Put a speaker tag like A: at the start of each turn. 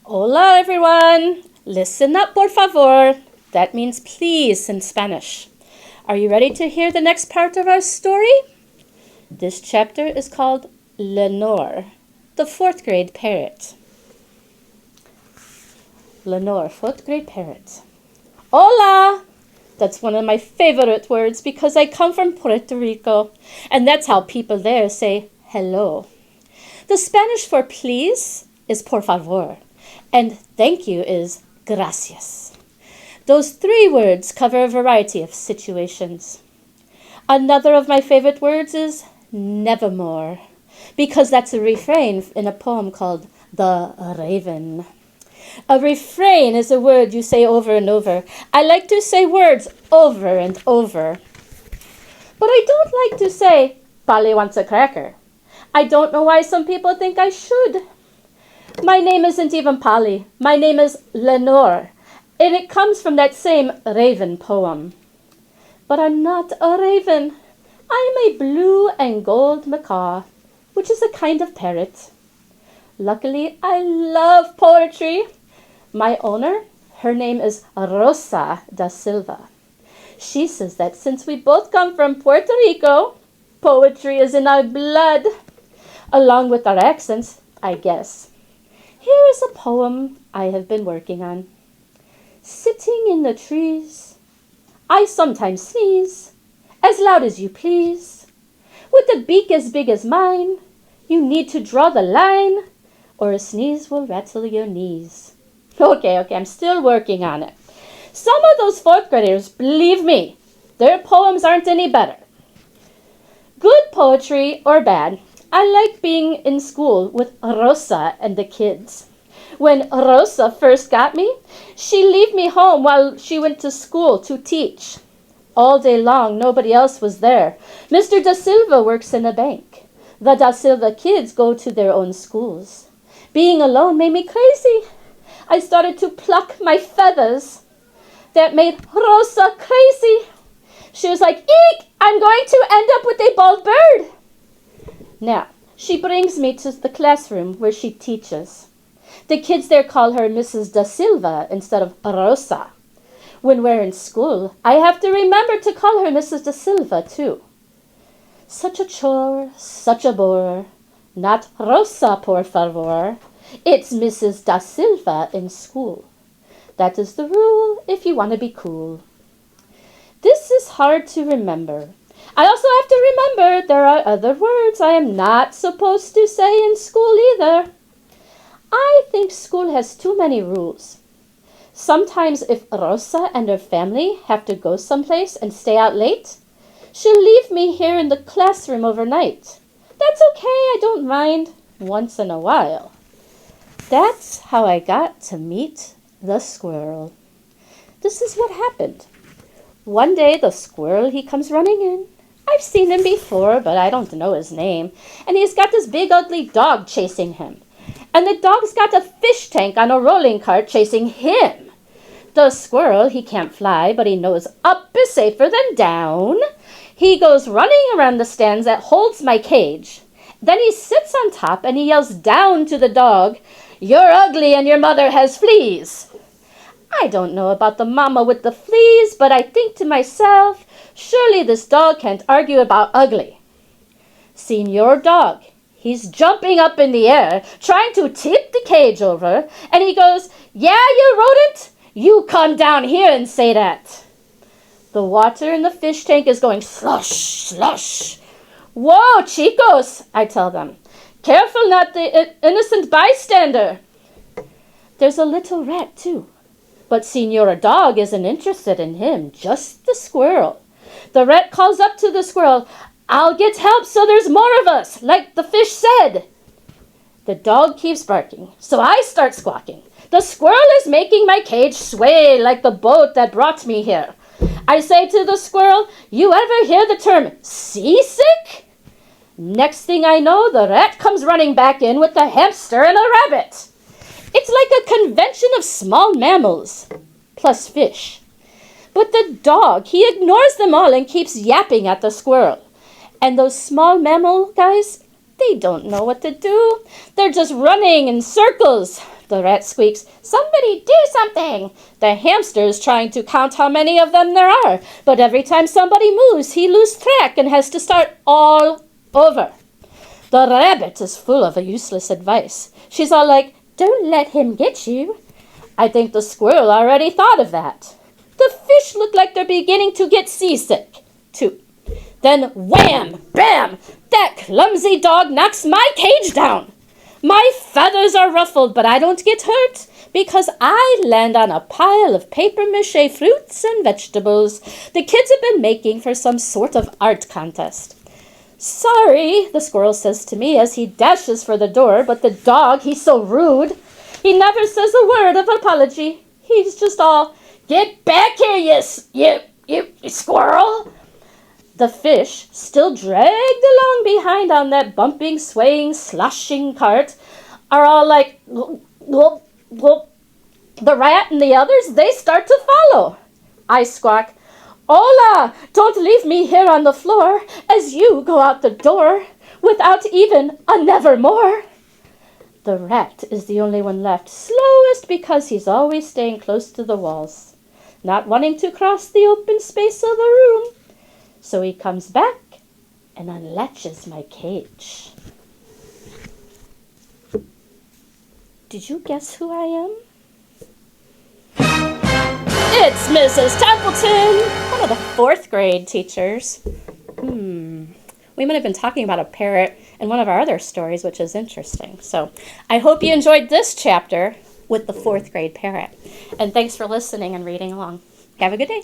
A: Hola, everyone. Listen up, por favor. That means please in Spanish. Are you ready to hear the next part of our story? This chapter is called Lenore, the fourth grade parrot. Lenore, fourth grade parrot. Hola! That's one of my favorite words because I come from Puerto Rico, and that's how people there say hello. The Spanish for please is por favor, and thank you is gracias. Those three words cover a variety of situations. Another of my favorite words is nevermore, because that's a refrain in a poem called The Raven. A refrain is a word you say over and over. I like to say words over and over. But I don't like to say, Polly wants a cracker. I don't know why some people think I should. My name isn't even Polly. My name is Lenore, and it comes from that same raven poem. But I'm not a raven. I'm a blue and gold macaw, which is a kind of parrot. Luckily, I love poetry. My owner, her name is Rosa da Silva. She says that since we both come from Puerto Rico, poetry is in our blood, along with our accents, I guess. Here is a poem I have been working on. Sitting in the trees, I sometimes sneeze, as loud as you please. With a beak as big as mine, you need to draw the line, or a sneeze will rattle your knees. Okay, I'm still working on it. Some of those fourth graders, believe me, their poems aren't any better. Good poetry or bad, I like being in school with Rosa and the kids. When Rosa first got me, she'd leave me home while she went to school to teach. All day long, nobody else was there. Mr. Da Silva works in a bank. The Da Silva kids go to their own schools. Being alone made me crazy. I started to pluck my feathers. That made Rosa crazy. She was like, eek, I'm going to end up with a bald bird. Now, she brings me to the classroom where she teaches. The kids there call her Mrs. Da Silva instead of Rosa. When we're in school, I have to remember to call her Mrs. Da Silva too. Such a chore, such a bore. Not Rosa, por favor. It's Mrs. Da Silva in school. That is the rule if you want to be cool. This is hard to remember. I also have to remember there are other words I am not supposed to say in school either. I think school has too many rules. Sometimes if Rosa and her family have to go someplace and stay out late, she'll leave me here in the classroom overnight. That's okay, I don't mind, once in a while. That's how I got to meet the squirrel. This is what happened. One day the squirrel, he comes running in. I've seen him before, but I don't know his name. And he's got this big ugly dog chasing him. And the dog's got a fish tank on a rolling cart chasing him. The squirrel, he can't fly, but he knows up is safer than down. He goes running around the stands that holds my cage. Then he sits on top and he yells down to the dog, "You're ugly and your mother has fleas." I don't know about the mama with the fleas, but I think to myself, surely this dog can't argue about ugly. Senior dog, he's jumping up in the air, trying to tip the cage over, and he goes, "Yeah, you rodent, you come down here and say that." The water in the fish tank is going slush, slush. "Whoa, chicos," I tell them. "Careful not the innocent bystander." There's a little rat, too. But Senora Dog isn't interested in him, just the squirrel. The rat calls up to the squirrel, "I'll get help so there's more of us, like the fish said." The dog keeps barking, so I start squawking. The squirrel is making my cage sway like the boat that brought me here. I say to the squirrel, "You ever hear the term seasick?" Next thing I know, the rat comes running back in with a hamster and a rabbit. It's like a convention of small mammals, plus fish. But the dog, he ignores them all and keeps yapping at the squirrel. And those small mammal guys, they don't know what to do. They're just running in circles. The rat squeaks, "Somebody do something!" The hamster is trying to count how many of them there are, but every time somebody moves, he loses track and has to start all over. The rabbit is full of useless advice. She's all like, "Don't let him get you." I think the squirrel already thought of that. The fish look like they're beginning to get seasick, too. Then wham, bam, that clumsy dog knocks my cage down. My feathers are ruffled, but I don't get hurt because I land on a pile of papier-mâché fruits and vegetables the kids have been making for some sort of art contest. "Sorry," the squirrel says to me as he dashes for the door, but the dog, he's so rude. He never says a word of apology. He's just all, "Get back here, you squirrel." The fish, still dragged along behind on that bumping, swaying, sloshing cart, are all like, "Whoop, whoop." The rat and the others, they start to follow. I squawk, "Hola, don't leave me here on the floor as you go out the door without even a nevermore." The rat is the only one left, slowest because he's always staying close to the walls, not wanting to cross the open space of the room. So he comes back and unlatches my cage. Did you guess who I am? It's Mrs. Templeton, one of the 4th grade teachers. We might have been talking about a parrot in one of our other stories, which is interesting. So I hope you enjoyed this chapter with the 4th grade parrot. And thanks for listening and reading along. Have a good day.